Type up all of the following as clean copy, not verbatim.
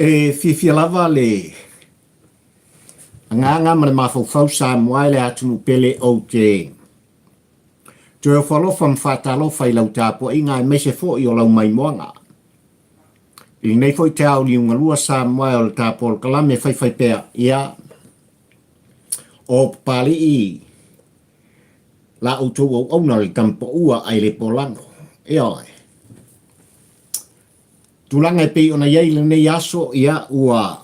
fia lava le nganga ma le mafau sa moai le atu pele o te o falo fam fatalo fai lau tapo inga me se fo i o lau mai moanga i nei foi te au li unga lua sa moai o le tapo o kalame fai pea ia o Papalii la Outou o ona le tampo ua ai le polango ia tulanga pe ona yai le nei aso ia ua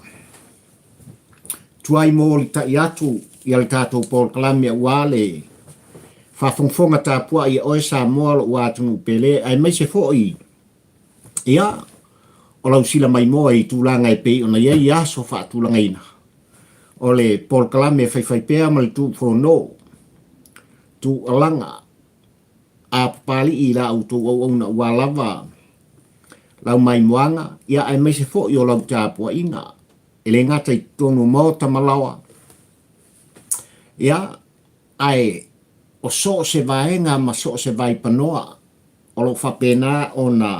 tuai mo li ta iatu ia le tatou pol kalame ua le fafonfonga tapua ia oe sa moa ua tunu pele ai mai se foi ia o lau sila mai moa i tulanga pe ona yai aso fa tulanga ina o le pol kalame fai pea ma le tu fono tu alanga a Papalii la Outou o ona ua lava lau mai moanga ia ai mai se fo i o lau tapua inga ele ngata i tonu mo tamalawa ia ai o so se vaenga ma so se vai panoa o lo fapena ona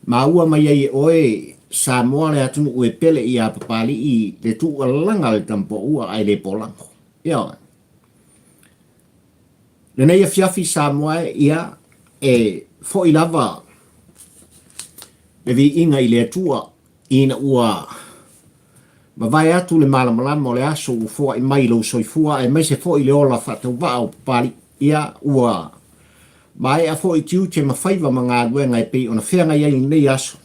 maua mai ai oe sa moa le atunu ue pele i a Papalii le tu alanga le tampo ua ai le polango ia le nei a fiafi sa moa ia fo i lava le vi inga i le atua ina ua ma vai atu le malamalama o le aso u foa i mai lo soifua e mai se fo i le ola fatau vaa o Papalii ia ua mai a fo i tiu te mawhaiva ma ngā duenga e pei ona whianga iai nei aso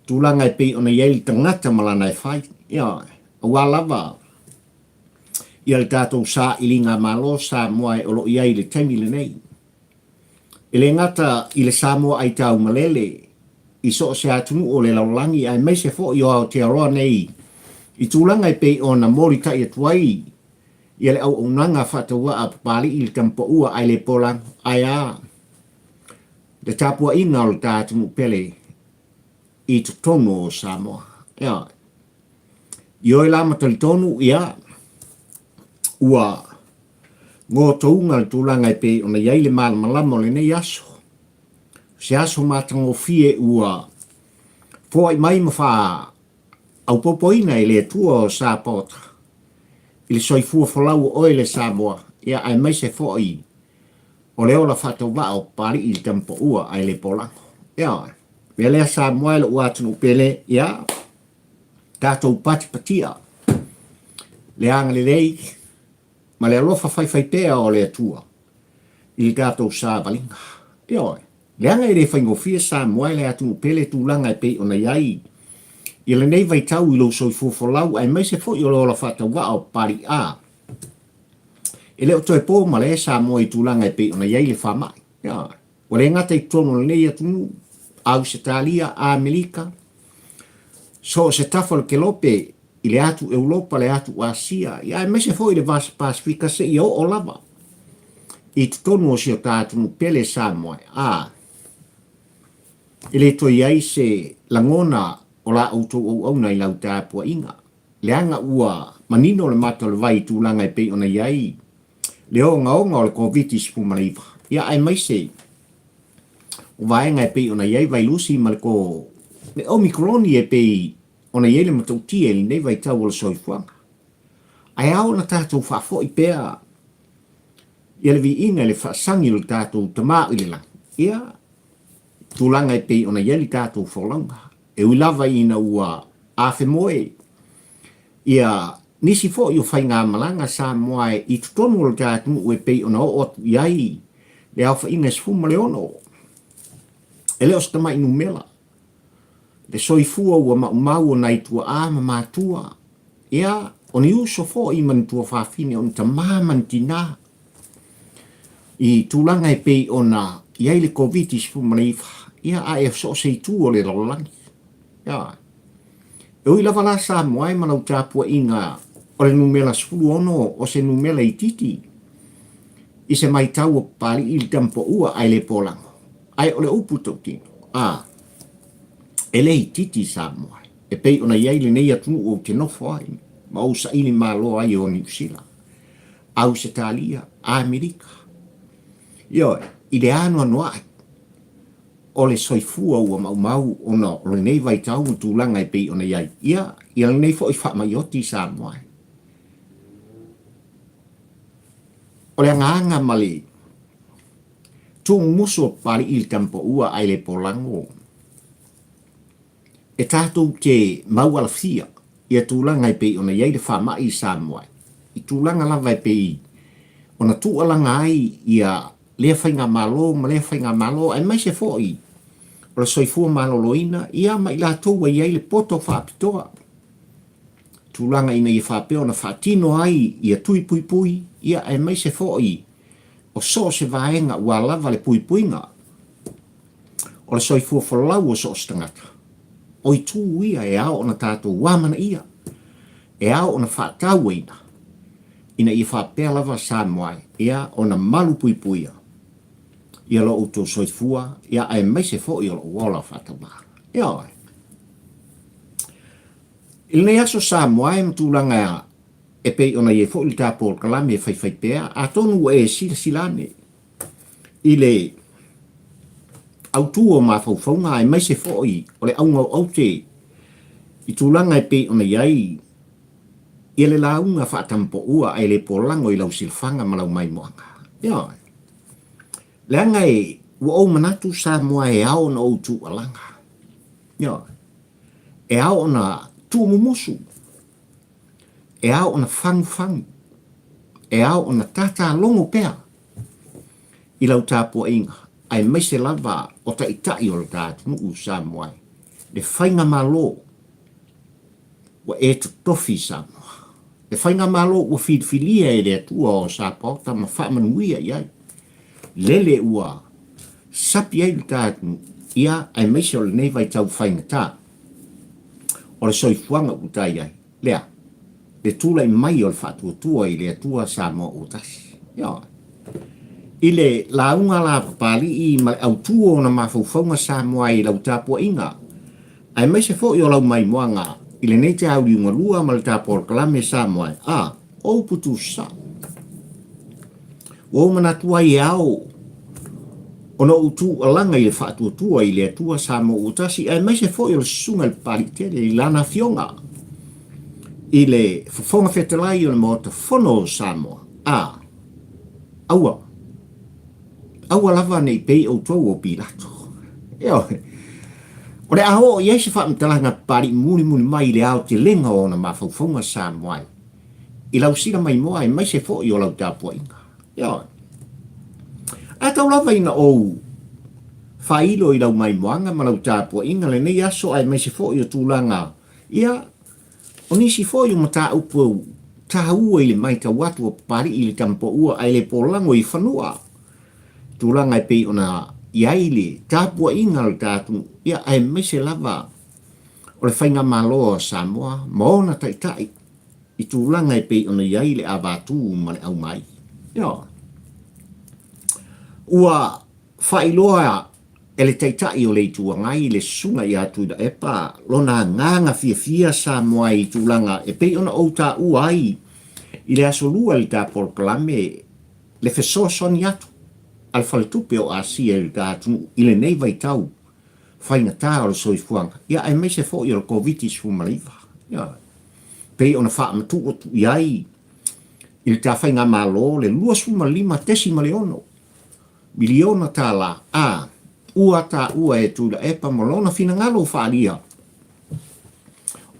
tūlanga e pei ona iai tangata malana e whai ia ua lava ia le tātou sa ili ngā malo sa moa e olo iai le taimi le nei e le ngata i le sa moa ai tau malele i so se atunu o le laulangi ai mai se fo i o Aotearoa nei i tūlanga i pei ona mori tai atuai ia le au unanga whataua a Papalii i le tampo ua ai le polang ai a le tapua inga o le tātunu pele i tutono o Samoa ia i oi la matalitonu ia ua ngō tounga le tūlanga i pei ona iai le malamalama o le nei aso se aso matango fie ua fo i mai mawha au popoina i le tua o Sapota i le soifua folau oe le Samoa ia ai mai se fo i o le ola whatau wa o Papalii i le tampo ua ai le polango ia me lea Samoa le ua tunu pele ia tātou pati patia le anga le lei ma le alofa fai pea o le atua i le tātou sa valinga ia le anga i le whaingofia Samoa le atunu pele tūlanga e pei ona iai i le nei vai tau i lo soifuafolau ai mai se fo i o lola whatau wa o Papalii a e leo toi pō ma le Samoa i tūlanga e pei ona iai le whamai ia o le ngata i tono le nei atunu Australia a Amerika so se tafo le kelope i le atu Europa le atu Asia ia ai mai se fo i le vasa Pasifika se i o lava i tutonu o si o tātunu pele Samoa a i le toi ai se langona o la Outou au nei lau tāpua inga le anga ua manino le mata le vai tūlanga e pei ona iai le onga o le COVID-19 pumalaiva ia ai mai se o vaenga e pei ona iai vai lusi ma le ko le Omikroni e pei ona iai le matautia li nei vai tau o le soifuanga ai au na tātou whafo i pea ia le vi inga le whaasangi le tātou tamā i le lang ia tūlanga e pei ona iai le tātou wholanga e ulava ina ua afe moe ia nisi fo i o whai ngā malanga sa moe i tutonu o le tātunu ue pei ona o atu iai le au wha inga sfuma le ono e leo stama inu mela le soifua ua mau o nai tua ama mātua ia o ni uso fo i man tua whawhine on ta māman tina i tūlanga e pei ona iai le COVID-19 ia a e so se tu o le rolangi ia e ui lava la sa moai manau tāpua inga o le numela sfulu ono o se numela i titi i se mai tau o Papalii i le tampo ua ai le polango ai o le upu tautino e le i titi sa moai e pei ona iai le nei atunu o te nofo ai ma o sa ili malo ai o New Zealand Australia Amerika i le ano anuai o le soifua ua mau ona o le nei vai tau tūlanga e pei ona iai. Ia le nei fo i wha mai oti Samoa. O le anganga mali tu muso pari il tampo ua ai le polango. E tātou ke mau ala fia ia tūlanga e pei ona iai le wha mai Samoa. I tūlanga lava e pei ona tu alanga ai ia lea whainga malo, ma lea whainga malo, ai mai se fōi. O le soifua maloloina, ia mai la tōua iai le poto whaapitoa. Tūlanga ina i whapeo na whaatino ai ia tui pui pui, ia ai mai se fōi. O so se vaenga ua lava le pui puinga. O le soifua whalau o so stangata. O I tū ia e ao ona tātou wāmana ia. E ao ona whaatau ina. Ina i whapea lava Samoa, ia ona malu pui puia. Ia lo Outou soifua, ia ai mai se fo i o wala whatama. Ia oi. Il nei aso Samoa e mtulanga e pei ona i fo i tāpol kalame e whai pea, a tonu e silane. I le Outou o mawhauwhaunga ai mai se fo i, o le aunga o te, I tūlanga e pei ona iai, ia le launga whaatampo ua ai le polango I lau silfanga malau mai moanga. Ia oi. Leanga e ua o manatu Samoa e ao na Outou alanga. Ia. E ao na tuumumusu. E ao na fangu. E ao na tata longo pea. I lau tāpua inga. Ai mai se lava o ta itai o le tātu nuu Samoa. Le whainga malo. Wa e tofi Samoa. Le whainga malo ua whidwhilia e le atua o Samoa. Ta ma whaamanuia iai. Lele ua sapi ai tātu ia ai meise o le nei vai tau whainga tā. O le soifuanga utai ai. Lea, le tūlai mai o le whatuatua I le atua Samoa o tasi. Ia. I le launga la Papalii ma le Outou na mawhauwhaunga Samoa I lau tāpua inga. Ai meise fo I o lau mai moanga I le nei te auriunga lua ma le tāpua kalame Samoa. O putu sa. O manatua I ao ona Outou alanga I le whaatuatua I le atua Samoa o tasi ai mai se fo I o le sunga le paritere I lana fionga I le whafonga whetalai o le mota whono Samoa aua lava nei pei Outou o Pilato o le aho I eise whaamtalanga pari muni mai le ao te lenga o na mawhauwhaunga Samoa I lau sira mai moa ai mai se fo I o lau tāpua inga a tau lava ina ou whailo I lau mai moanga ma lau tāpua inga le nei aso ai mai se fo I o tūlanga ia o nisi fo I o mata upu tāua I le mai ta watu o pari I le tampo ua ai le polango I whanua tūlanga I pei ona iai le tāpua inga le tātu ia ai mai se lava o le whainga malo o Samoa ma ona taitai I tūlanga I pei ona iai le avatu ma le au mai ia ua whailoa e le taitai o le itua ngai le sunga I atu da epa lona nganga fia Samoa I tūlanga e pei ona outa ua ai I le asolua li tā polkalame le fesosoni atu al faltupe o asia li tātu I le nei vai tau whainga tā o le soifuanga ia ai mai se fo I o le covitis fumaliva ia pei ona wha amatu o tu iai I le tā whainga malo le lua sumalima tesima leono miliona tala ua ta ua e tula epa molona fina ngalo whaalia.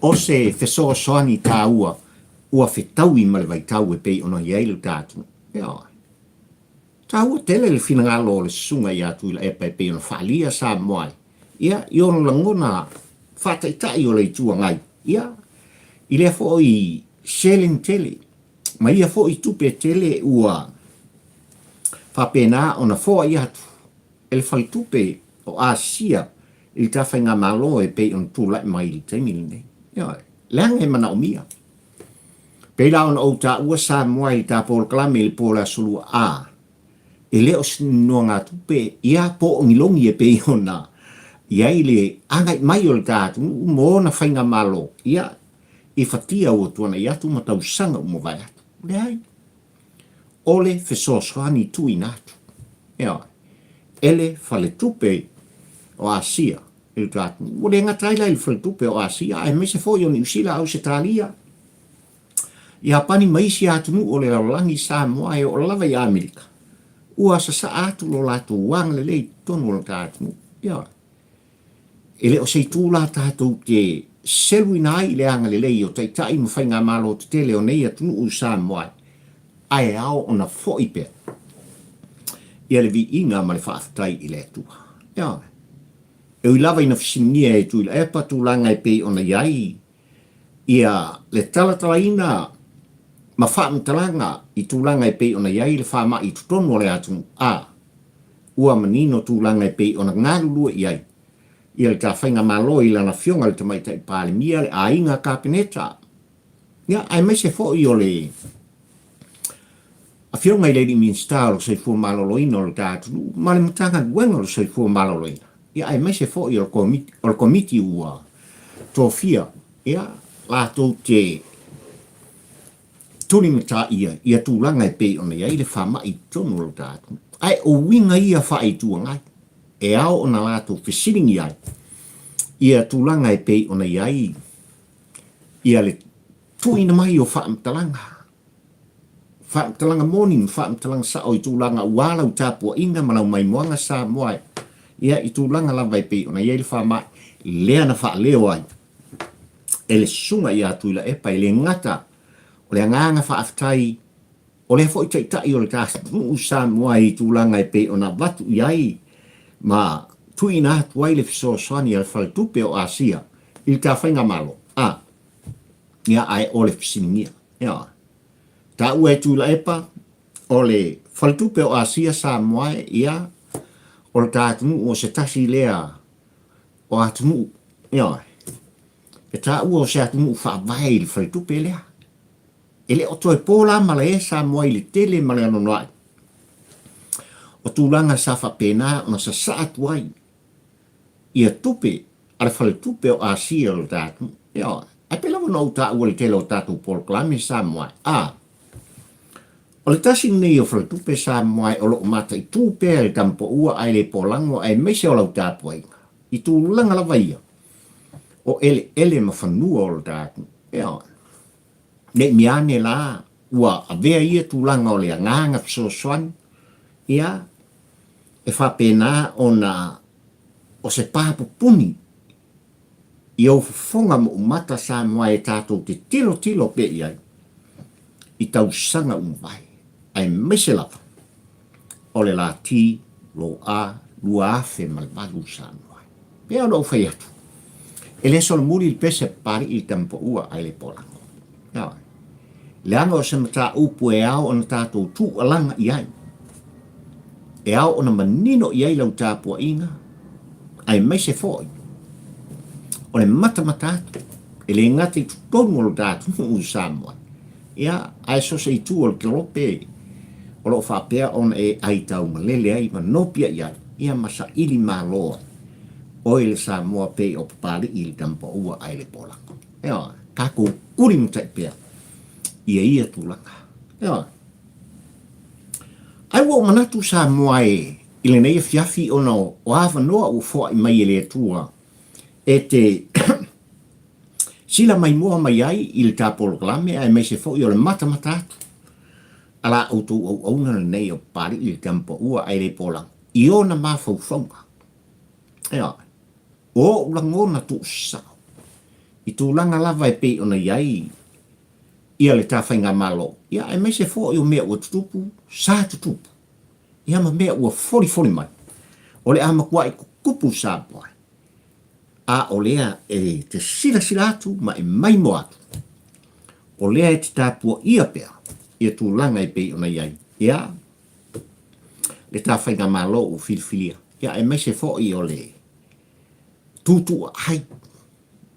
O se fesoa soani ta ua whetau I male vai tau e pei ono iailu tātu. Ta ua tele le fina ngalo le sunga I atu ila epa e pei ono whaalia sa moai. Ia, I ono langona whataitai o le itua ngai. Ia, I lea fo I selling tele. Ma ia fo I tupe tele ua whapena ona fo I atu. Ele whaitupe o Asia I ta whainga malo e pei on tūlai mai I teimili nei. Leanga e mana o mia. Pei la ona o ta ua Samoa I ta pol kalame I pola sulua E leo sinua ngā tupe ia po o ngilongi e pei ona. Ia I le angai mai o le tātu mo na whainga malo. Ia I whatia o tuana I atu matau sanga umo vai atu. Leai. Ole fesosoani tui natu. Ele fale tupe o Asia. Il tātu. O le ngatai lai whaltupe o Asia. Ai me se fo i o New Zealand au Australia. Ia pani maisi atunu o le laulangi Samoa e o lava i Amerika. Ua sa atu lo latu wang le lei tonu o tātunu. Ia. Ele o sei tūla tātou te selu inai le anga le lei o taitai mwhainga malo te tele o nei atunu o Samoa. Ai ao o na foi pe. Ia le vi inga ma le whaafatai i le atua. Ia. E ui lava ina fisinia e tui le epa tūlanga e pe o na iai. Ia le talatala ina ma whaamtalanga i tūlanga e pe o na iai le whaama i tutonu o le atunu. Ua manino tūlanga e pe o na ngarulua iai. Ia le ta whainga malo i lana fionga le tamaita i pālimia le a inga kāpeneta. Ia, ai mai se fo i o le a fionga i le di minsta o sei fua maloloina o le tātunu, ma le mutanga guenga o sei fua maloloina. Ia, ai mai se fo i o le komiti ua tōwhia. Ia, lātou te tuni mata ia tūlanga e pe o na iai le whama i tonu o le tātunu. Ai o winga ia wha i tua ngai. E ao o na lātou whisiringi ai. Ia tūlanga e pe o na iai. Ia le tuina mai o whaamtalanga. Whaamtalanga morning, whaamtalanga sa o i tūlanga ualau tāpua inga malau mai moanga sa moai. Ia i tūlanga lawa e pe o na iai le whamai. Lea na wha leo ai. E le sunga ia tuila epa e le ngata. O le nganga whaafitai. O le fo i taitai o le tātunu sa moai i tūlanga e pe o na watu iai. Ma tuina tuai le fisosoani al faltupe o Asia il ta whainga malo. Ia ai o le fisiningia. Ia. Ta ua e tūla epa o le faltupe o Asia sa moai ia o le tātunu o se tasi lea o atunu. Ia. E ta ua o se atunu whaavai le faltupe lea. Ele o toi pōla mala e sa moai le tele mala anonoai. O tūlanga sa whapena o na sa saatuai. Ia tupe, ala whale tupe o Asia o tātu. Ia, ai pela wana o tā ua le tele o tātu Poloklame sa moai. O le tasi nei o whale tupe sa moai o loo mata i tūpe le tampo ua ai le polango ai meise o lau tāpuai. I tūlanga lawa ia. O ele ma whanua o le tātu. Ia, ne miane la ua avea ia tūlanga o le nganga fisosoani. Ia, e whapena o na o se pāpupuni i au whonga mo umata sa moa e tātou te tilo pe iai i tau sanga umwai ai mese lava o le la ti lo a lua afe malvalu sa moa pea no whai atu e le sol muri il pese pari il tempo ua ai le polango le anga o se mata upu e au o na tātou tu alanga iai e au o na manino i ai lau tāpua inga, ai mai se foi. O le mata e le ngati tu tonu o lo tātu u Samoa. Ia, ai so se i tu o le kelope, o lo whapea on e ai tau malele ai, ma nopia ia, ia masa ili māloa. O le Samoa pe o Papalii i le tampa ua ai le polako. Ia, kako kuri mutai pea, ia tūlanga. Ia, ai wo manatu sa moai i le nei fiafi o no o ava noa o fo i mai le tua e te sila mai moa mai ai i le Poloklame ai mai se fo i o le mata ala Outou au na nei o pari i le tempo ua ai le polang i o na mawhauwhaunga o ulangona tu sao i tūlanga lava e pe o na iai ia le tawhainga malo. Ia e mai se fo i o mea ua tutupu, sa tutupu. Ia ma mea ua fori mai. O le ama kua i kupu sa poai. O lea e te sila atu ma e mai mo atu. O lea e te tāpua ia pea. Ia tūlanga e pe o na iai. Ia le tawhainga malo o filfilia. Ia e mai se fo i o le tutu ai.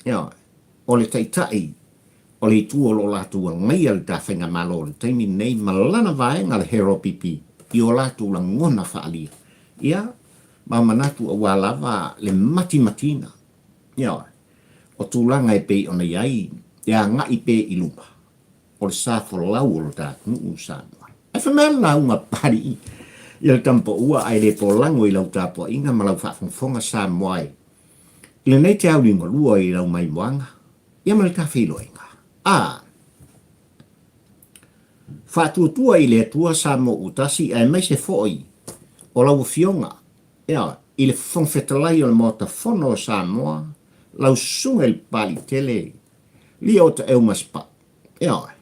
Ia o le taitai o le tua lo lātua ngai al ta whenga malo le taimi nei malana vaenga le hero pipi i o lātua la ngona whaalia. Ia, ma manatu a wālava le matina. Ia, o tūlanga e pei ona iai, ia ngai pe i lupa. O le sāwho lau o le tātunu u sānua. E whamela na unga pari Ia le tampo ua ai le polango I lau tapo inga ma lau whaafonga sa moai. I le nei te au ringo lua I lau mai moanga. Ia ma le ka whilo inga. Whaatuatua I le atua sa mo utasi ai mai se foi. O lau fionga. Ia, I le whongwhetalai o le mota whono sa moa. Lau sunga il pali tele. Lia o te eu maspa. Ia.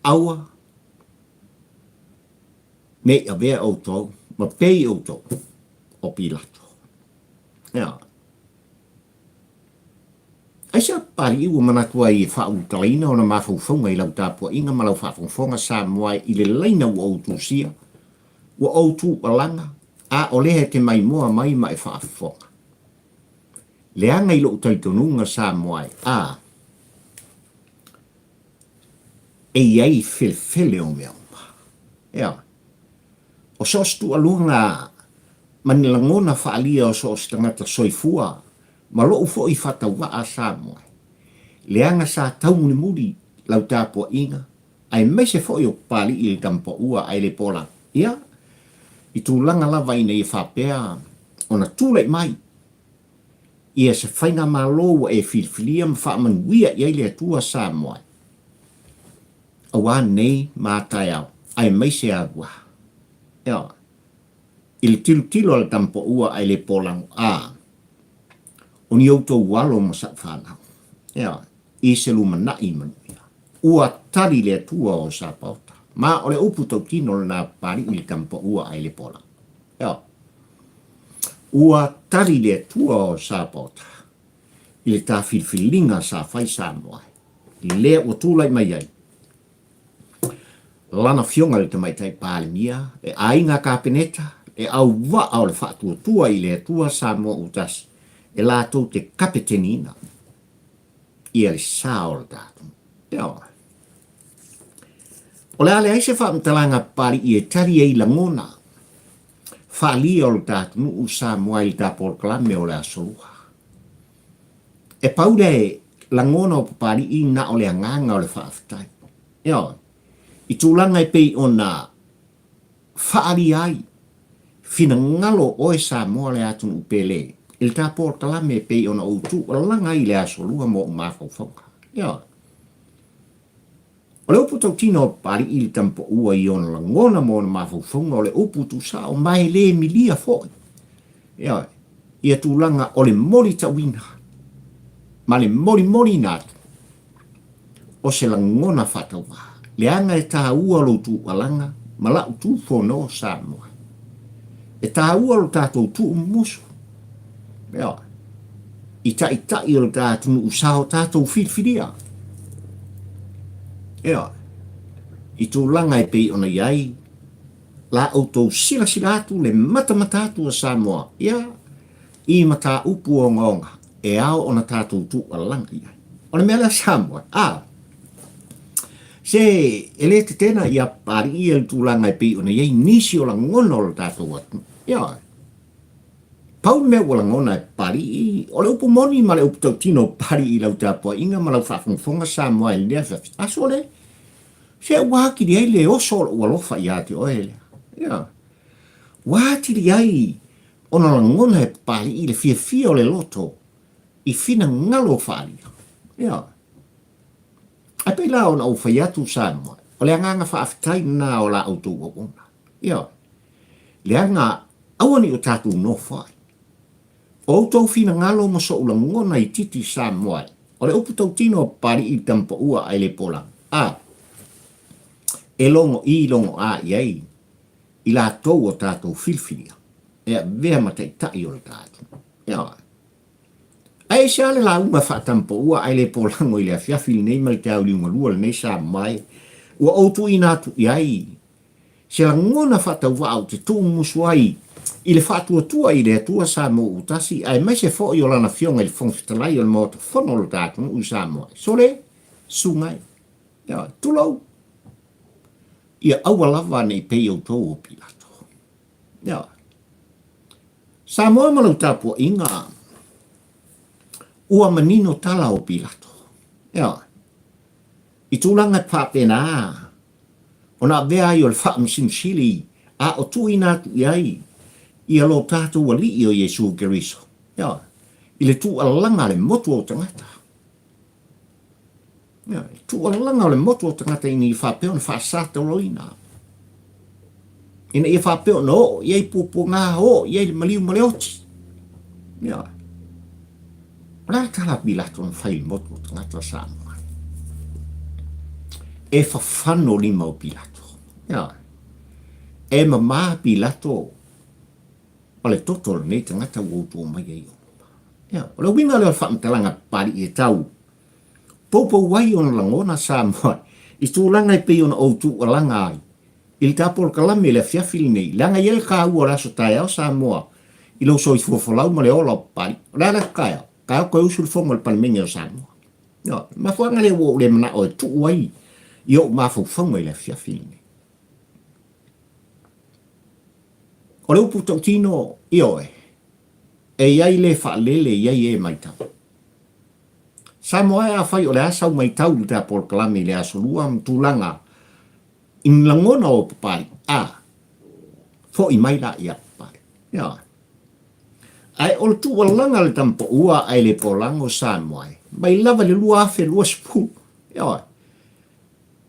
Aua. Me avea Outou. Ma pei Outou. O Pilato. Ia. Aisa pari ua manatua I whautalaina o na mawhauwhaunga I lau tāpua inga ma lau whawhauwhaunga sa moai I le laina ua Outou sia. Ua Outou alanga. A o lehe te mai moa mai mai whaafwhaunga. Leanga I lo utaitonunga sa moai. E iai fele o mea uma. Ia. O sostu alunga manilangona whaalia o sos tangata soifua. Ma lo ufo I whatawaa sa moai. Leanga sa tauni muri lau tāpua inga. Ai mese fo I o pali I le tampo ua ai le pola. Ia. I tūlanga lava ina I whapea. Ona tūlei mai. Ia se whainga malo e filfilia ma whaamanuia I le atua sa moai. Awa nei mātai au. Ai meise agua. Ia. I le tilo le tampo ua ai le polang. O ni Outou walo ma sa whanau. Ia. I se lumana I manuia. Ua tari le atua o sa pauta. Ma o le upu tau tino le nā pari I le tampo ua ai le polang. Ia. Ua tari le atua o sa pauta. I le tā filfilinga sa whai sa moai. I le o tūlai mai ai. Lana fionga le tamaitai pālinia, e ainga kāpeneta, e au wa au le whaatua I le atua sa mo utasi, e lātou te kapetenina. Ia le sā o le tātou. Ia ora. O le ale aise whaamtalanga pari I e tari e langona. Whaalia o le tātou nuu sa moai le tāpol kalame o le asolua. E paude langona o papari I na o le anganga o le whaaftai. Ia ora. I tūlanga I pei o nā whaari ai. Whina ngalo oe sa moa le atun upele. Il tā pōrtala me pei o na Outou. Langa I le asolua mo o mawhauwhauka. Ia. O le upu tau tino pari I le tampo ua I ona langona mo na mawhauwhauka. O le upu tu sa o mai le milia foi. Ia. Ia tūlanga o le mori tawina. Ma le mori nātu. O se langona whatawa. Leanga e tā ua lo tu alanga, ma la tu fono sa moa. E tā ua lo tātou tu musu. Ia. I tai lo tātou usao tātou filfilia. Ia. I tū langa e pei ona iai, la Outou sila atu le mata a sa moa. Ia. I mata upu o ngonga, e ao ona tātou tu alanga iai. Ona mea la sa moa. Se ele te tena ia pari I el tūlanga I pei ona iei nisi o la ngona o la tātou atu. Ia. Pau mea o la ngona e pari I, o le upu moni ma le upu tau tino pari I lau tāpua inga ma lau whaafonga sa moa e lea whiawhi. Aso le, se wāki di ai le oso o alofa I ate o ele. Ia. Wāti di ai, ona la ngona e pari I le fia o le loto, I fina ngalo whāri. Ia. Ai pei la ona au whaiatu sa moa. O le anganga whaafitai na o la Outou o ona. Ia. Le anga awani o tātou no whai. O Outou fina ngalo ma so ula ngona I titi sa moa. O le upu tau tino pari I tampa ua ai le pola. E longo iai. I la tau o tātou filfilia. E vea matai tai o le tātou. Ia. Ai se ale la uma whaatampo ua ai le polango I le awhiawhili nei mai te au liunga lua le nei sa mai. Ua Outou I nātu iai. Se la ngona whaatau wau te tū musu ai. I le whaatuatua I le atua sa mo utasi. Ai mai se fo I o lana fionga I le whongwhitalai o le mota whono lo tātu u sa moai. So le, sungai. Ia, tulau. Ia aua lava nei pei Outou o Pilato. Ia. Sa moa malau tāpua inga. Ua manino tala o Pilato. Ia. I tūlanga pāpena. Ona avea I o le whaamsinsili A o tu ina tu iai, ia lo tātou wali i o Yesu Keriso. Ia, i le tu alanga le motu o tangata. Ia, tu alanga le motu o tangata ina i whapeo na whaasata roina. Ina i whapeo na o, iai pupu ngā o, iai le maliu maleoti. Ia, rā tala Pilato na whai motu o tangata Samoa. E whawhano lima o Pilato. Ia, e mamā Pilato, o le toto le nei tangata Outou mai e o. Ia, o le winga leo whaamtalanga pari e tau. Popo wai o na langona Samoa, i tūlanga i pei o na Outou alanga ai. Il tapol kalame le fiafili nei, langa yel ka ua raso tai au Samoa, i lo so i fuafolau ma le ola pari. Rara kaya koe usul fonga le palmengi o Samoa. Ia, ma fuanga le wo le mana o e tu wai, i o mafu fonga i le fiafili nei. O le upu tautino i oe, e iai le whaalele iai e maitau. Samoa e a whai o le asau maitau le tapol kalame le asolua mtulanga, in langona o papari, fo i mai la i a papari. Ia. Ai o le tu walanga le tampo ua ai le polango Samoa. Mai lava le lua afe lua sipu. Ia.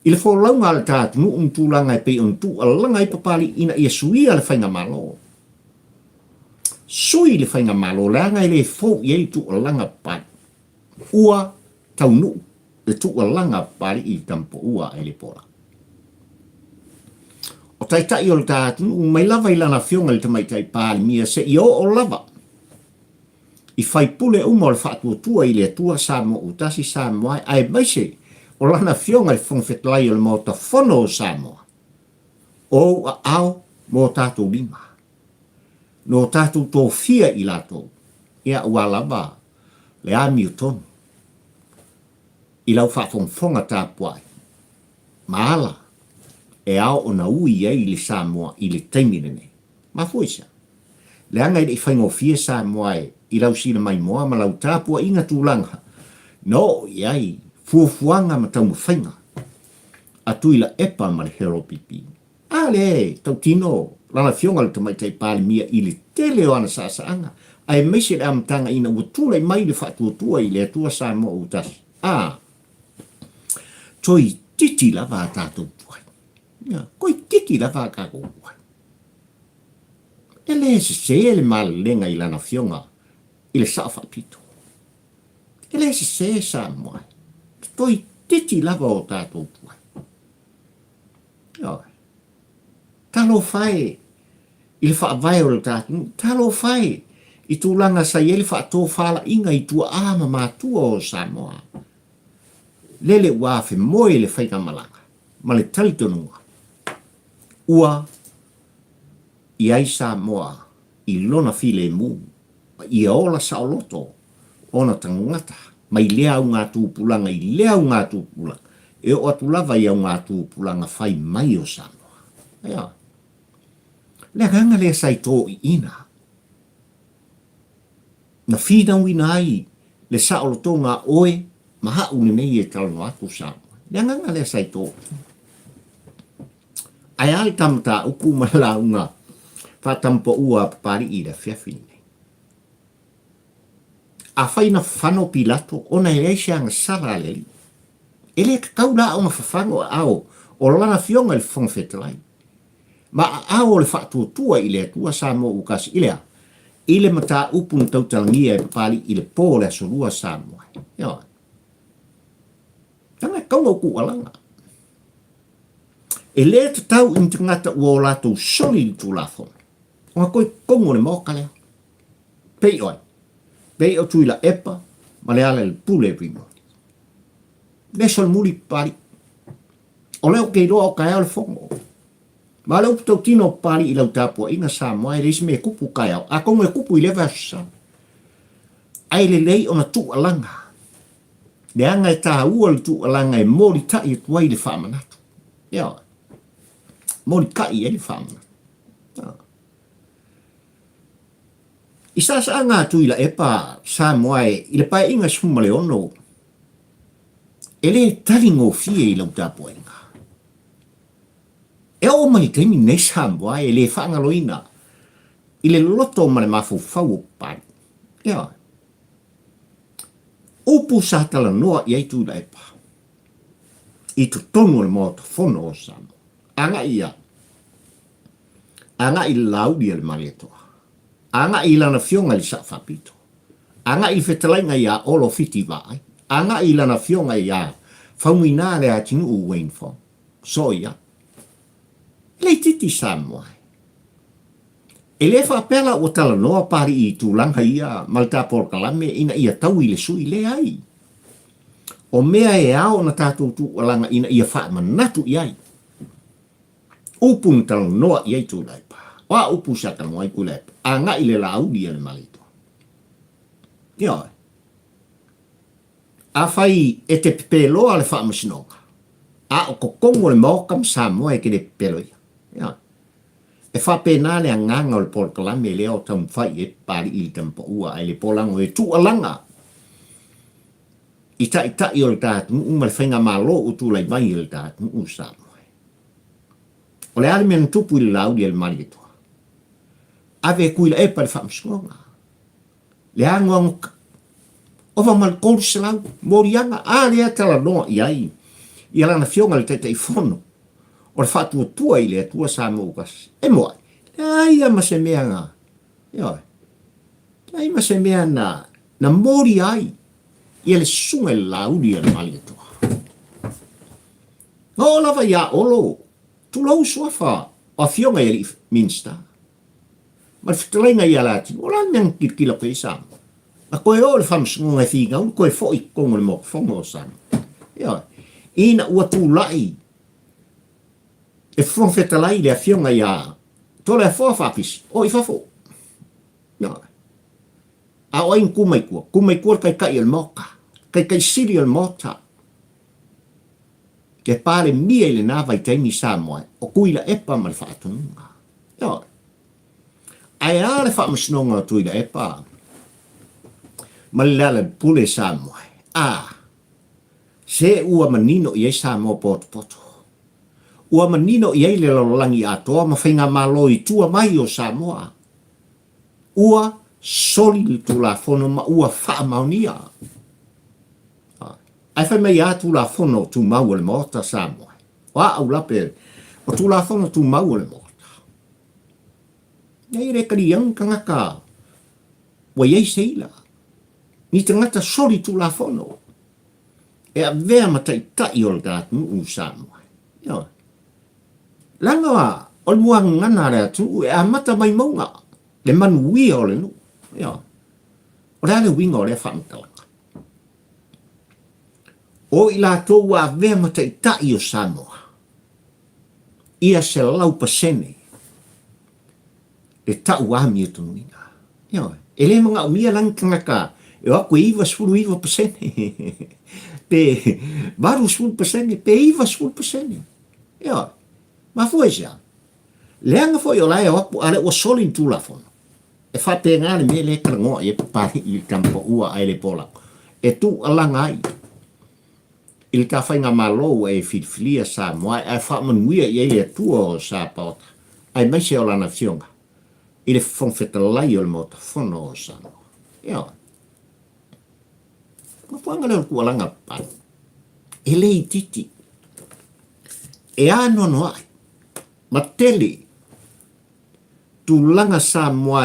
I le folaunga le tātu nu tūlanga i pei on tu alanga i papari ina ia suia le whainga malo. Sui le whainga malo langa i le fo i ei tu alanga papari. Ua tau nu le tu alanga papari i tampo ua ai le polango. O taitai o le tātu, mai lava i lana fionga le tamaitai pāli mia se i o lava. I whai pule uma o le whaatua tua i le tua Samoa utasi Samoa ai maise o lana fionga le whongwhetlai o le mota whono o Samoa. O a ao mo tātou lima. No tātou tō fia i lato, ia ua lava le ami o tonu. I lau whaafongfonga tāpuai. Maala. E ao o na ui ai le Samoa i le taimine nei. Ma fuisa. Le anga i whaingo fia Samoa i lau sina mai moa ma lau tāpua inga tūlanga. No, iai, fuafuanga ma tau mwhainga. A tui la epa ma le hero pipi. Ale, tau tino, lana fionga le tamaitai pāli mia i le tele o ana saasaanga. Ai meise le amatanga ina ua tūlai mai le whaatuatua i le atua Samoa utasi. Toi titi lava a tātou puai. Koi tiki la waka kua. Ele se ele mal lenga i lana fionga i le safa pito. Ele se Samoa. Toi titi lava o tātou pua. Talo fai i le whaavai o le tātou. Talo fai i tūlanga sa i ele whaatō whala inga i tua ama mātua o Samoa. Lele wafe moe le whaika malanga. Ma le talitonunga. Ua i ai Samoa i lona file mu i ola saoloto ona tangata mai lea au ngā tūpulanga i lea au ngā tūpulanga e o atu lava i au ngā tūpulanga whai mai o Samoa. Ia. Lea ganga lea sai tō i ina. Na whina wina ai le saoloto ngā oe maha une nei e talano atu Samoa. Lea ganga lea sai tō ai ai tamata upu malaunga whatampo ua papari i da whiawhine. A whaina whano Pilato ona e reise anga sara leli. Ele kakau la o mawhawhango ao o lana fionga le whongwhetalai. Ma ao le whaatuatua i le atua Samoa ukasi ilea. Ile mata upu na tautalangia e papari i le pō le asolua Samoa. Ia. Tanga kaunga uku alanga. E le te tau in te ngata ua o latou soli i tū lafona. O nga koe kongo le moka lea. Pei oi. Pei o tui la epa, ma le ala le pule e primo. Le sol muri pari. O leo kei roa o kai au le fongo. Ma leo putau tino pari i lau tāpua inga Samoa e reisi me kupu kai au. A kongo e kupu i le vasa. Ai le lei o na tu alanga. Le anga e tā ua le tu alanga e mori tai e tuai le whamanatu. Ia. Mori kai e le whamana. I sasa ngā tui la epa Samoa i le pai inga sumale ono. E le tali ngō fie i lau tāpua inga. E o mai temi nei Samoa e le whaangaloina. I le loto ma le mafu whau pai. Ia. Upu sa tala noa i aitu la e pa. I tu tonu le mo to fono o Samoa. Anga ia. Anga i laudi le maletoa. Anga i lana fionga li sa whapito. Anga i whetalainga ia olo fiti vai. Anga i lana fionga ia whaumina le atinu u Wayne Fong. So ia. Lei titi Samoa. E le whapela o tala noa pari i tūlanga ia malta por kalame ina ia tau i le sui le ai. O mea e ao na tātou tu alanga ina ia wha manatu i ai. Upu na tala noa i ai tūlai pa. Wa upu sa tala noa i kule. Anga i le laudi le malito. Ia. A whai e te pepeloa le wha masinonga. A o kokongo le maokam Samoa e ke le pepelo ia. Ia. E whapena le anganga o le polkalame e leo tam whai e pari i tampa ua ai le polango e tu alanga. I ta i o le tātu uma le whainga malo o tu lai mai i le tātu u Samoa. O le ale mena tupu i le laudi e le mari toa. Ave e kuila e pari whamskonga. Le angonga. O wa mal kōru se lau. Morianga. A lea tala noa i ai. I alana fionga le tete i fono. O le whatua tua i le atua Samoa ukasi. E moa. Ai ama se mea ngā. Ioi. Ai ma se mea na mori ai. Ia le sunga le laudi le mali atua. O lava ia olo. Tu lau suafa. O fionga i li minsta. Ma fitalainga ia lati. O la meang kirkila koe Samoa. A koe o le whamsunga e whiga. Un koe fo i kongo le mok whongo o Samoa. Ioi. Ina ua tu lai. E whonfetalai le a fionga ia. Tole a whawhapisi. O i whafo. Ioi. A oin kumaikua. Kumaikua kai kai il moka. Kai siri il mota. Ke pare mia ile nā vai taimi Samoa. O kuila epa ma le whaatununga. Ioi. Ai a le whaamasnonga tu ila epa. Ma le lala pule Samoa. Se ua manino i e Samoa poto. Ua manino i eile lalolangi atoa ma whainga malo i tua mai o Samoa. Ua soli tu la fono ma ua wha maunia. Ai whai mai atu la fono tu mau le mota Samoa. Wa au lape o tu la fono tu mau le mota. Nei rekari yang kangaka. Wa yei seila. Ni tangata soli tu la fono. E a vea matai tai o le gatu u Samoa. Ia. Langa o mua ngana rea tu e a mata mai maunga. Le manu wia o le nu. Ia. O rea le winga o le whamtalanga. O i la tō a vea matai tai o Samoa. Ia se lau pasene. Le tau ami e tunuina. Ia. E le mga umia lang kangaka. E wako iwa sfuru iwa pasene. Pe varu sfuru pasene. Pe iwa sfuru pasene. Ia. Ma foi já. Leanga foi o lai o ale o solin tu la fono. E fa te ngale me le krango e pari il campo ua ai le pola. E tu alanga ai. Il ka fa nga malo e filflia Samoa e fa manuia e le tu o sa pota. Ai mai se o la nacionga. Il fon fetalai o mota fono o Samoa. Ia. Ma fuanga le ku alanga pa. E le titi. E ano no ai. Mateli tu langa Samoa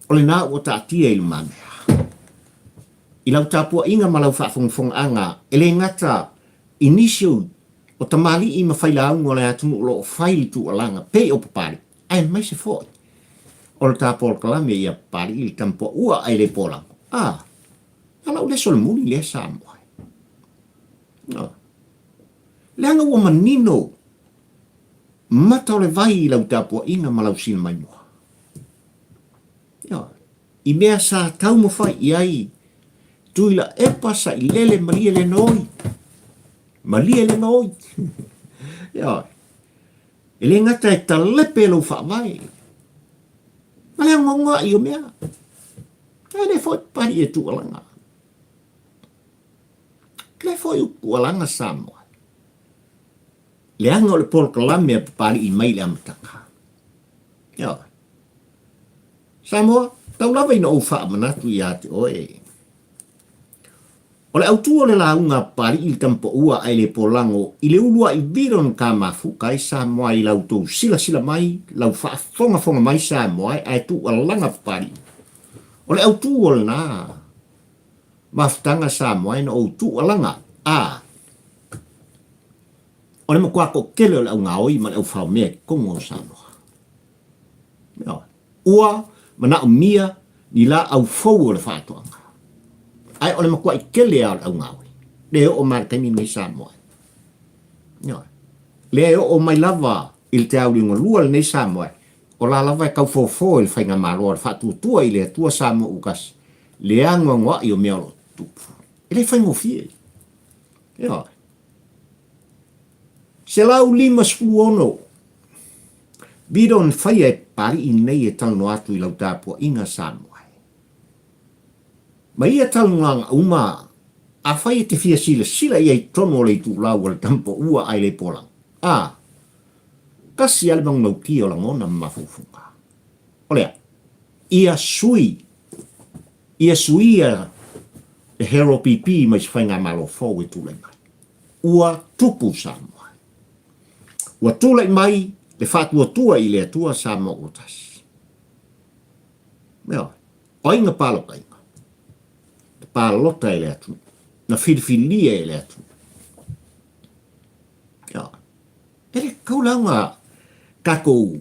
o le nā o tātia i lumamea. I lau tāpua inga malau whaafongfong anga e le ngata inisio o tamali i mawhaila au ngole atunu lo o whaili tu o langa pe o papari. Ai mai se fōi. O le tāpua o kalame i a pari i tampua ua ai le polang. Alau le sole muli le Samoa. Le anga ua manino mata o le vai i lau tāpua inga malau sina mai mua. I mea sa tau mo fai i ai. Tuila epa sa i lele malia le noi. Malia le noi. E le ngata e talepe lau wha vai. Ma le ngonga i o mea. E le foi pari e tu alanga. Le foi u alanga Samoa. le anga o le pol kalame a Papalii mai le amatanga. Ia. Samoa, tau lava ina o wha manatu i ate oe. O le Outou o le launga Papalii il tampo ua ai le polango i le ulua i viron ka mafuka i Samoa i Outou sila mai, lau wha fonga mai Samoa ai tu alanga Papalii. O le Outou o le nā. Maftanga Samoa ina Outou alanga. O le makuako kele o le au ngaoi ma le au whao mea ki kongo o Samoa. Ua mana o mia ni la au fau o le whātuanga. Ai o le makua i kele au au ngaoi. Leo o marakani nei Samoa. Leo o mai lava il te au ringo lua le nei Samoa. O la lava e kau fōfō il whainga maroa le whātua i le tua Samoa ukas. Le angwa ngwa i o mea lo tupu. Ele whaingo fie. Se lau 5 ono. Bidon whai e pari i nei e tano atu i lau tāpua inga Samoa. Ma ia tano nganga uma a whai e te fia sila i ei tono le tu lau al tampo ua ai le polang. Kasi ale bang mau ki o langona mafufunga. Olea, ia sui e hero pipi mai whainga malo fau e tūlai mai. Ua tupu Samoa. Ua tūlai mai le whātua tua i le atua Samoa otasi. Mea, oinga pāloka inga. Te pālota i le atu. Na whiriwhiria i le atu. Ele kaulanga kakou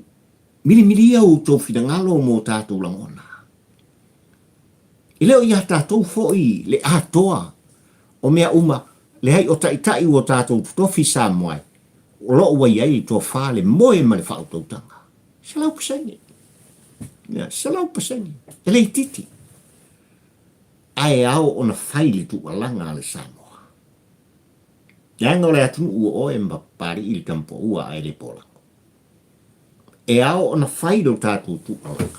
miri au tō whirangalo mō tātou langona. I leo i a tātou fōi le atoa o mea uma le hai o taitai o tātou tofi Samoa. O loo wai ai tō whāle moe ma le whaotautanga. Salau pasani. Salau pasani. Ele i titi. Ai au o na whaile tu alanga le Samoa. Yanga le atunu ua oe Papalii il tampo ua ai le polango. E au o na whaile o tātou tu alanga.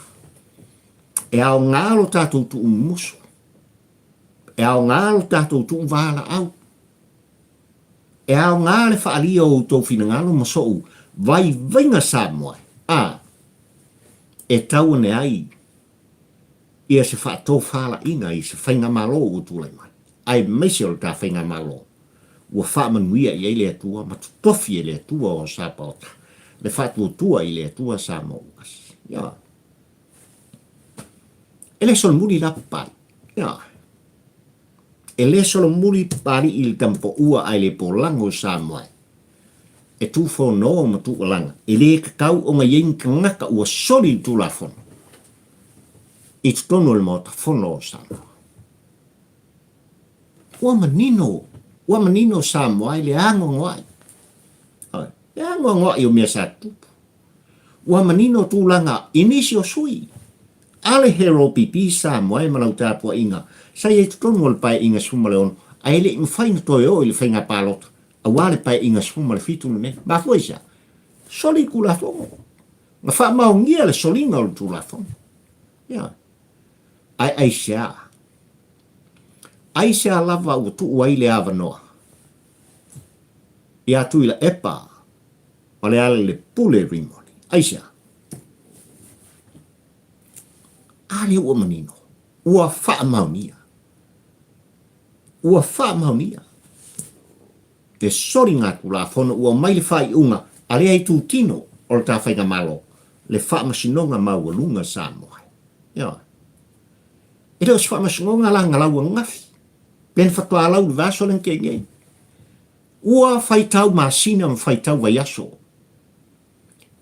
E au ngālo tātou tu umusu. E au ngālo tātou tu wāla au. E au ngāle whaalia o tō whinangalo masou vai vainga Samoa. E tau ne ai. Ia se whaatō whala inga i se whainga malo o tūlai mai. Ai meise o tā whainga malo. Ua whaamanuia i eile atua, ma tutofi ele atua o Sapota. Le whaatua tua i le atua Samoa ukas. Ele sol muri la pai. Ele sol muri pari il tampo ua ai le polango Samoa. E tu whono ma tu alanga. Ele kakau o ngai ing ngaka ua soli tu la whono. I tutono le mota whono o Samoa. Ua manino Samoa le ango ngoai. Le ango ngoai o mea sa tupu. Ua manino tūlanga inisio sui. Ale hero pipi Samoa e malau tāpua inga. Sai e tutono le pai inga sumale ono. Ai le mwhaina toi o ili whainga pālota. A wale pai inga sumale fitu le me. Ma fwoi sa. Soli ku la fongo. Nga wha mau ngia le solinga o tu la fongo. Ai sia. Ai sia lava ua tu ua ile ava noa. Ia tu ila epa. O le ale le pule rimoni. Ai sia. Ale ua manino. Ua wha maunia. Ua wha maunia. Te sori ngā tu la fono ua mai le whai unga. Ale ai tu tino o le tā whainga malo. Le wha masinonga mau lunga Samoa. E leo sfa masingonga la ngalau ngafi. Pen fatua lau le vaso len kengei. Ua whaitau masina ma whaitau vaiaso.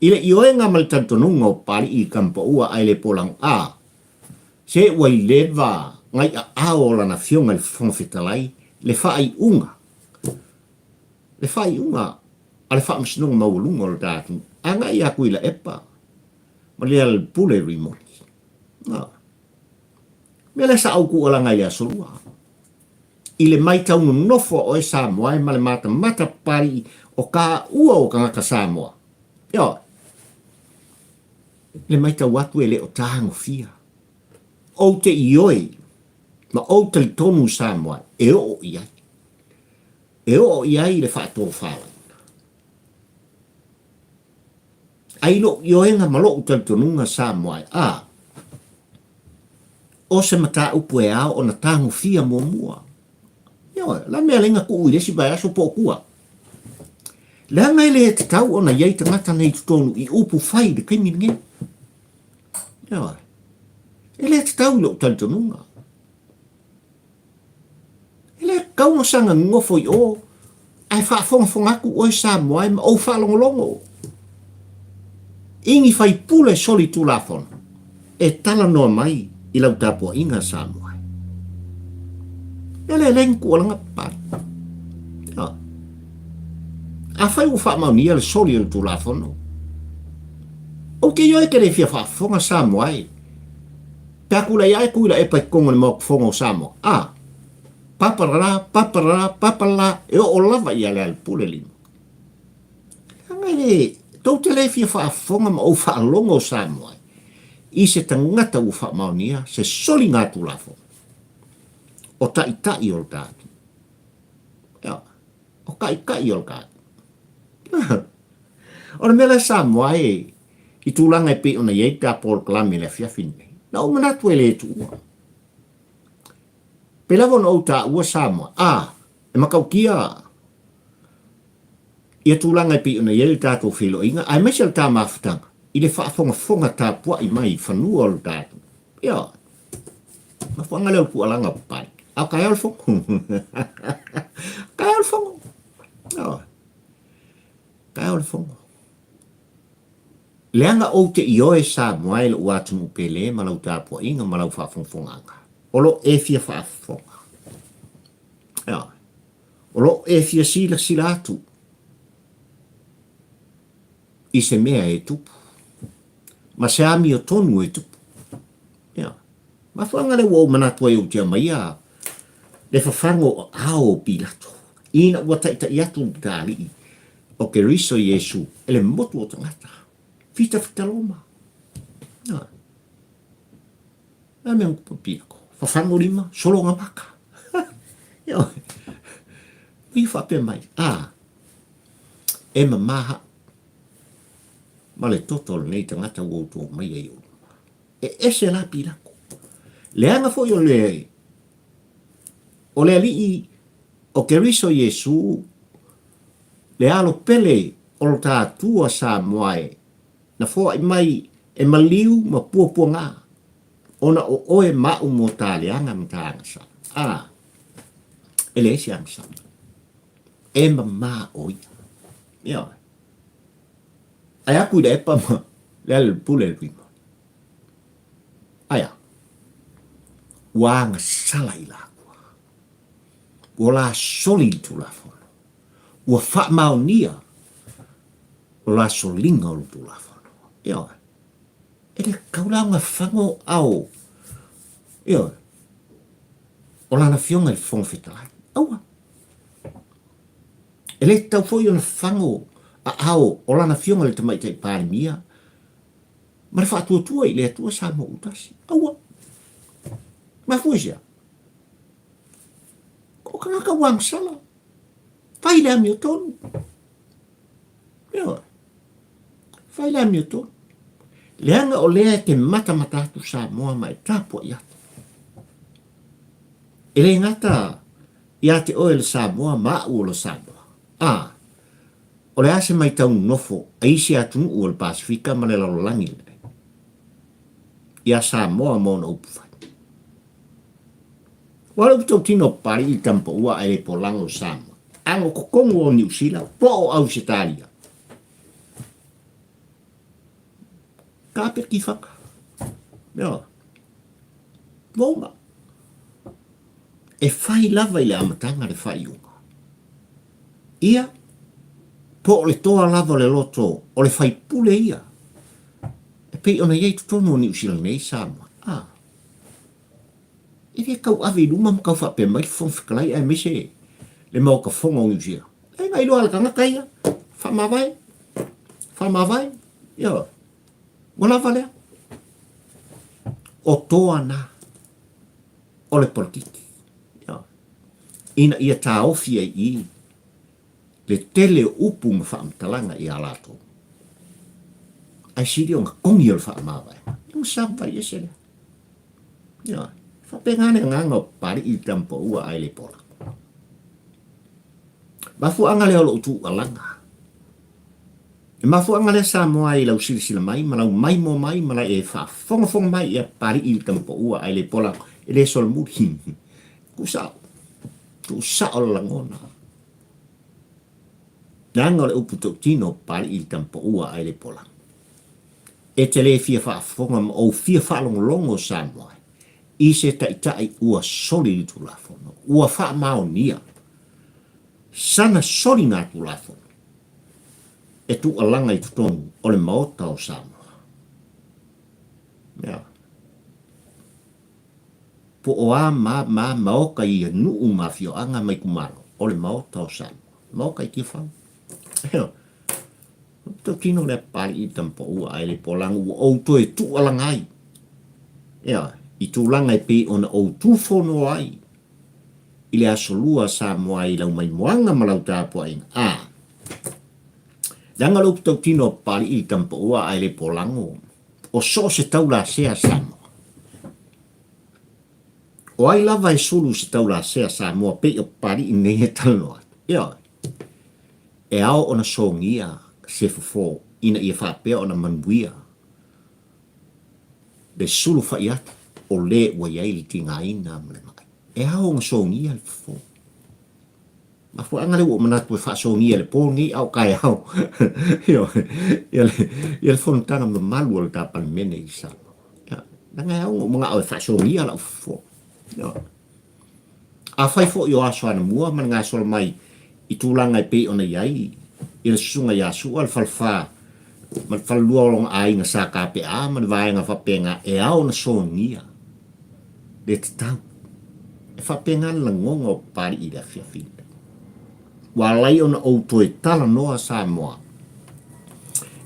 Ile ioenga mal tantonunga o Papalii i kampo ua ai le polang a. Se ua i leva ngai a ao la na fionga le whangwhetalai le whaai unga. Le whaai unga a le wha masinonga maulunga o le tātu. A ngai a kuila epa. Ma le al pule rimoni. Mele sa au ku ala ngai a solua. Ile mai tau nofo o e Samoa e male mata pari o ka ua o ka ngaka Samoa. Le mai tau atu e le o tāngo fia. O te ioi, ma o te tonu Samoa, e o iai. E o iai le whaatō whala. ai lo ioenga malo utantununga Samoa o se mata upu e ao o na tangu fia mua. La mea lenga ku ui resi bai aso po kua. La ngai le te tau o na iei tangata nei tutonu i upu fai de kemi nge. E le te tau lo utantununga. E le kaunga sanga ngofo i o ai whaafonga aku o i Samoa ma o whaalongolongo. Ingi fai pule soli tu lafon. E tala noa mai i lau tapua inga Samoa. E le lengu o langa pari. A fai u wha maunia le soli o tu lafon. O ke yo e kere fia whaafonga Samoa e. Pēkula ia e kuila e pai konga ni mau kufonga o Samoa. Papala, e o lava ia le al pule lima. Ngai le, tau te le fia whaafonga ma o whaalonga o Samoa. I se tangata u wha maunia, se soli ngā tu lafo. O tai o tātu. O kai o tātu. O na mele Samoa e, i tūlanga e pe o na iei tā Paul Klami le fia finne. Na o manatu e le tu ua. Pe lavo na o tā ua Samoa. E makau kia. Ia tūlanga e pe o na iei tātou whilo inga. Ai mesel tā mawhitanga. I le whaafonga tā pua i mai whanua o tātou. Ma whanga leo pua langa pai. Au kai al fongo. Kai al fongo. Kai al fongo. Leanga o te ioe Samoa e le uatumu pele ma lau tā pua inga ma lau whaafonga. Olo e fia whaafonga. Olo e fia sila atu. I se mea e tupu. Ma se ami o tonu e tupu. Ma whanga le wau manatua e o tia maia. Le whawhango o ao Pilato. Ina ua taita i atu mtali. O ke riso Yesu. Ele motu o tangata. Fita loma. Na mea ngupa Pilato. Whawhango lima. Solo ngā maka. Ui whape mai. E maha. Ma le totolo nei tangata Outou mai e o. E ese la Pilato. Leanga fo yo le. O le alii o ke riso Yesu. Le alo pele o lo tātua Samoa e. Na fo mai e maliu ma pua ngā. Ona o oe mau mo tāleanga mtaanga sa. E le ese ang sa. E ma oi. Ai aku da epa ma le al pule rima. Aya. Wanga sala i lakua. Ua la soli tu la fono. Ua wha maunia. Ua la solinga o tu la fono. E le kaulanga whango au. O la na fionga i whongwhetai. Aua. E le tau foi o na whango ao, o lana fionga le tamaita i pārimia. Ma le whaatua i le atua Samoa utasi. Aua. Ma fuisia. Ko ka ngaka wang sala. Whai le ami o tonu. Whai le ami o tonu. Leanga o lea ke mata atu Samoa mai tāpua i atu. E le ngata i ate oe le Samoa ma u o le Samoa. O le ase mai tau nofo, a isi atunu ua le Pasifika ma le lalolangi le. Ia Samoa mona upufai. Wala utau tino pari i tampa ua e le polango Samoa. Ango kokongo o New Zealand, po o Ausitalia. Kāpet ki whaka. Woma. E whai lava i le amatanga le whai unga. Ia, po o le toa lava le loto, o le whai pule ia. E pei ona iei tutono o New Zealand nei Samoa. E le kau awe luma ma kau whape mai fong whikalai ai mese le mau ka fonga o New Zealand. E ngai loa le kangaka ia. Whamawai. Ia. Wala valea. O toa na. O le politiki. Ia. Ina ia tā ofia i. Le tele upu ma whaamtalanga i alato. ai siri o kongi o fa ma vai yung sa vai ese ya fa pengane nganga pari I tampo ua ai le pola ba fu anga le o tu alanga e ma fu anga le sa mo ai lau sila mai ma lau mai mo mai ma la e fa fonga mai e pari I tampo ua ai le pola e le sol mu hin ku sa o langona nanga le upu tino pari I tampo ua ai le pola e te le fia fa fonga o fia fa longo sa mo I se tai ua soli tu la fono ua fa maonia sana soli na tu la fono e tu alanga I tutonu o le maota o Samoa ya po o a maoka I nuu mafio anga mai kumaro o le maota o Samoa maoka I kia fau to kino le pali I tampo ua ai le polangu o Outou e tu alangai ya I tūlanga pe ona Outou fono ai I le asolua Samoa I lau mai moanga malau tāpua inga danga luk tau tino pali I tampo ua ai le polango o so se tau la sea Samoa o ai lava e sulu se tau la sea Samoa pe o pali I nei e taloa ya e ao ona songia se fofo ina ia whapea ona manuia le sulu whaiata o le wa iai li tinga ina mle mai e hao nga songia le fofo ma fu anga le wo manatu e wha songia le pōngi au kai hao ia le fontana ma malu o le tāpani mene I sama nanga hao nga mga au e wha songia la fofo a whai fo I o aso ana mua man ngā sola mai I tūlanga I pe ona iai I le sunga ia su al falfa man falua long ai nga sa ka pe a man vai nga fapenga e ao na songia le tau e fapenga la ngonga o pari I la fiafina walai ona Outou e tala noa Samoa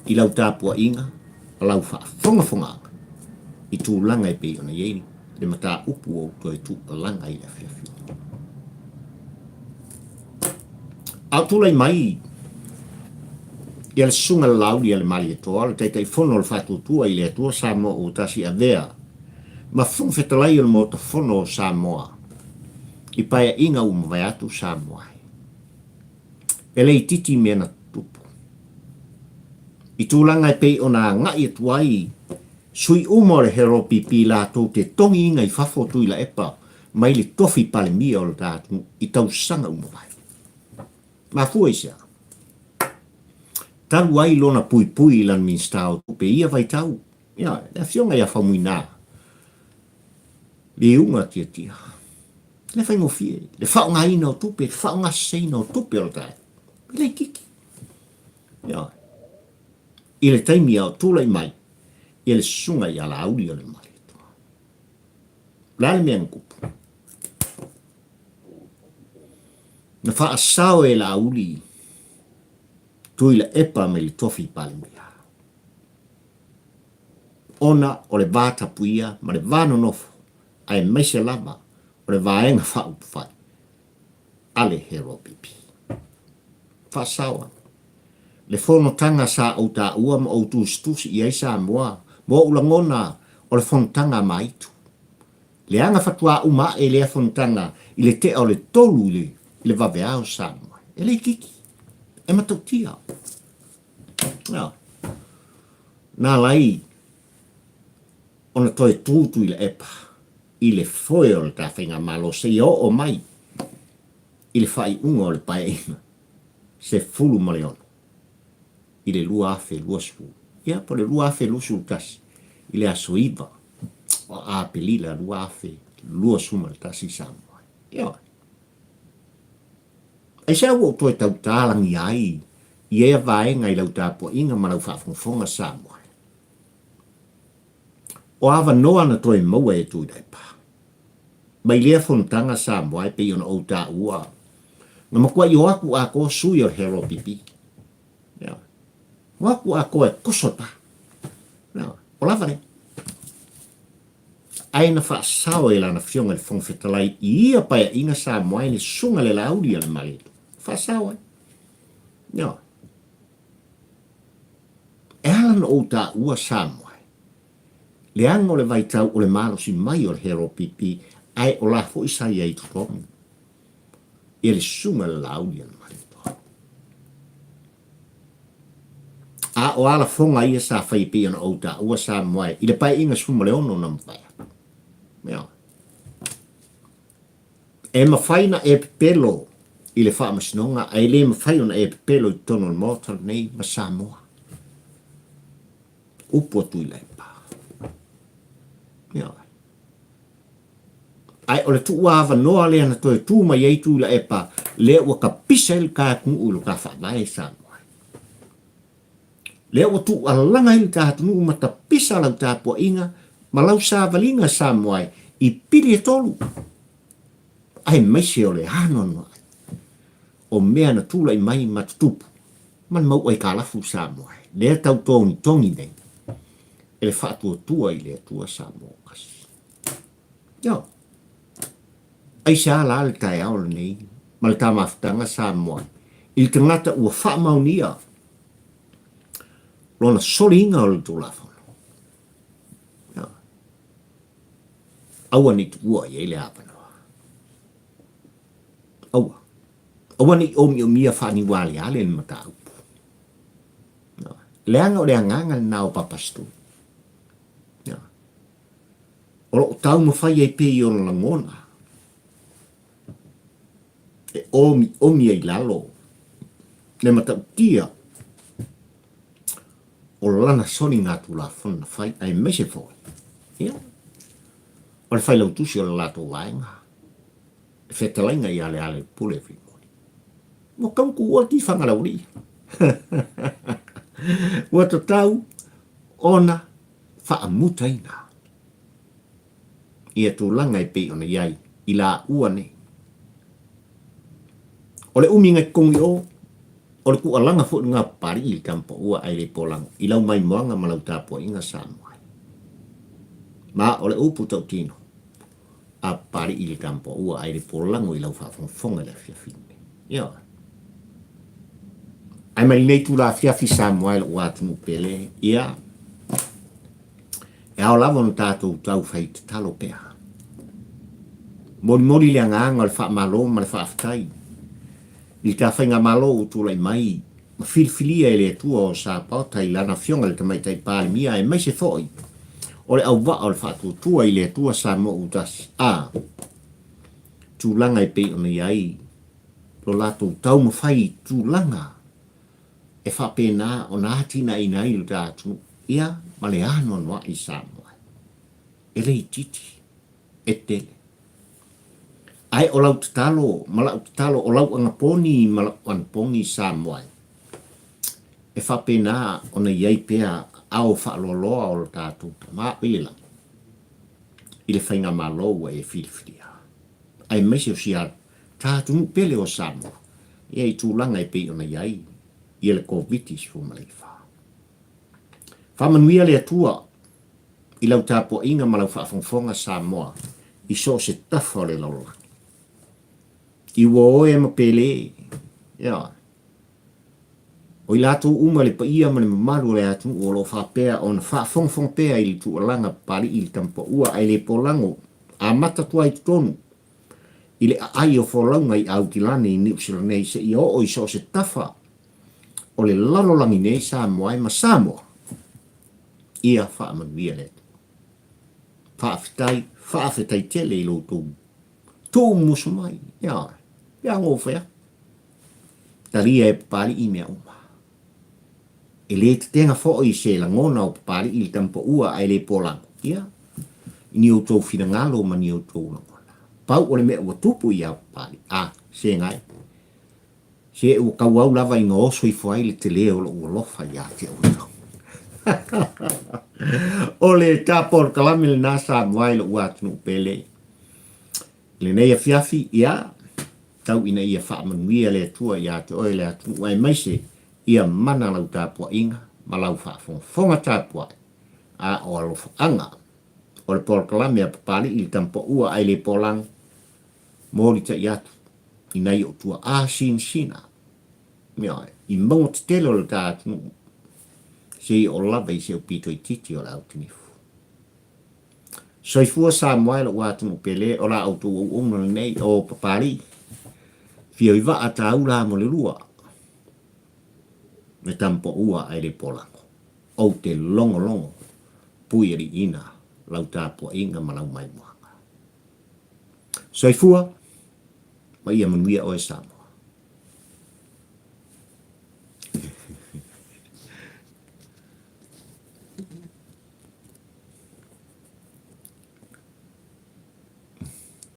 I lau tāpua inga lau fa fonga I tūlanga I pe ona iei le mata upu Outou e tu langa I la fiafina au tulai mai ia le sunga lau ia le mali e toa le teitai fono le whatutua I le atua Samoa o tasi avea ma fung fetalai o le mota fono o Samoa I paia inga umawai atu Samoa e le titi mea na tupu I tūlanga I pei o nā ngai atuai sui umo le heropi Pilato te tongi inga I whafotu I la epa mai le tofi pale mia o le tātu I tau sanga umawai ma fua isa talu ai lona pui lan min stau pe ia vai tau ya la fionga ia famuina le unga tia le fai mo fie le fa nga ina tupe fa nga sei no tupe o tai le kiki ya ile taimi au tula mai ile sunga ia la auli o le mai la le mengu na fa asao e la auli tui la epa me li tofi palmia ona o le vata puia ma le vano nofo ai meise lava o le vaenga fa upfai ale hero pipi fa sawa le fono tanga sa o ta ua ma Outou stusi I sa moa mo ulangona o le fono tanga maitu le anga fatua uma e le fono tanga I le te o le tolu le vavea o Samoa e le kiki e matautia na lai ona toi tutu I le epa I le foe o le tawhinga malo se o mai I le whai unga o le paeina se fulu maleona I le lua afe lua sfu ia po le lua afe lusu tasi I le aso iwa o a pelila lua afe lua suma le tasi Samoa ia e se au toi tau tālangi ai I ea vaenga I lau tāpua inga malau whaafonga Samoa o awa noa na toi maua e tui dai pā mai lea fontanga Samoa e pei ona o tā ua nga makua I o aku a ko sui o hero pipi o aku a ko e kosota o lava ne aina whaasao e lana fionga le whongwhetalai I ia paia inga Samoa e le sunga le lauri ale maleto whaasao e ala no o ta ua Samoa. Le anga o le vai tau o le malo si mai o le hero pipi, ai o la fo isa i tutongi. E le sunga le laudi ana mai toa. A o ala fonga ia sa fai pi ana o ta ua Samoa, i le pai inga suma le ono na mwhai. Mea. E mawhaina e pelo i le wha masinonga, ai le mawhaina e pelo i tono le motor nei ma Samoa. Upo tu i le pa. Mea. Ai o le tu ua noa le ana toi tu mai ei tu la epa le ua ka pisa il ka kung ulu ka wha mai Samoa. Le ua tu alanga il ka tunu mata pisa lau tāpua inga ma lau sa valinga Samoa i piri e tolu. Ai maise o le hanon wa. O mea na tula i mai matutupu. Man mau ai ka lafu Samoa. Le tau tongi nei. E le whaatua tua i le tua Samoa kasi. Yo. Ai sa la le tai au nei. Ma le tamafutanga Samoa. I te ngata ua wha maunia. Lona sori inga o le tulafono. Yo. Aua ni tua i le apanoa. Aua. Aua ni omi o mia whani wale ale ni mata upu. Leanga o le anganga na o papastu. O lo tau mawhai ei pe i ona langona. E omi ei lalo. Le mata utia. O lana soni ngā tula whana whai ai mese fōi. O le whai lau tusi o le lato waenga. E whetalainga i ale pule frimoni. Mo kamku ua ti whangalauri. Ua to tau ona whaamutaina. Ia tu langa i pe ona iai i la ua ne. O le umi ngai kongi o le ku alanga fo ngā pari i kampo ua ai le polang i lau mai moanga ma lau tāpua inga Samoa. Ma o le upu tau tino a pari i le kampo ua ai le polango i lau whafonga le fiafine. Ia. Ai mai nei tu la fiafi Samoa i le ua tunu pele. Ia. E au lava no tātou tau whai te talo pea. Mori le anganga le wha malo ma le wha aftai. I ka whainga malo u tūlai mai. Ma filfilia e le tua o sa pauta i lana fionga le tamaitai pāle mia e mai se thoi. O le au wa o le wha tua i le tua sa mo u tas. A. Tūlanga i pei ona iai. Lo lato tau ma whai tūlanga. E wha pēnā o nā tina i nai lu tātu. Ia ma le anon wa i Samoa. E le i titi. E tele. Ai o lau tatalo, ma lau tatalo o lau angaponi ma lau anpongi Samoa. E whapena o na iei pea au whaaloloa o lo tātou ma pila. I le whainga maloa e whiriwhiria. Ai mese o sia tātou pele o Samoa. Iei tūlanga e pe o na iei. I le COVID-19 fu malifa. Whamanuia le atua i lau tāpua inga ma lau whaafongfonga Samoa. I so se tafa le laulaki. I wo e ma pele. Ia. O i lato uma le pa ia ma le mamaru le atu o lo whapea o na whaafongfong pea i le tualanga pari i le tampa ua ai le polango. A mata tua i tonu. I le ai o wholaunga i Autilane i New Zealand nei se i o i so se tafa. O le lalolangi nei Samoa e ma Samoa. Ia whaamanuia le. Whaafetai tele i lo tō. Tō musu mai. Ia. Ia ngōwhea. Taria e pari i mea uma. E le te tenga fo i se la ngona o pari i tampa ua ai le polango. Ia. I ni o tō whina ngalo ma ni o tō la ngona. Pau o le mea ua tupu i au pari. Se ngai. Se ua kauau lava i ngā oso i fuai le te leo lo ua lofa i a te Outou. O le tāpor kalame le nasa mwai lo ua tunu pele. Le nei a fiafi ia. Tau ina ia whaamanuia le atua ia te oe le atu ai maise ia mana lau tāpua inga ma lau whaafonga tāpua a o alofa anga o le porkalame a Papalii i le tampa ua ai le polang mōri ta iatu i nei o tua a sin sina mea i maunga te telo le tātu si o lava i se o pito i titi o la au tinifu. Soifua Samoa la ua tunu pele o la Outou unga nei o Papalii. Fio i va ata ula mo le lua. Me tampo ua ai le polango. O te longo longo. Pui eri ina. Lau tāpua inga malau mai moanga. Soifua. Ma ia manuia o e Samoa.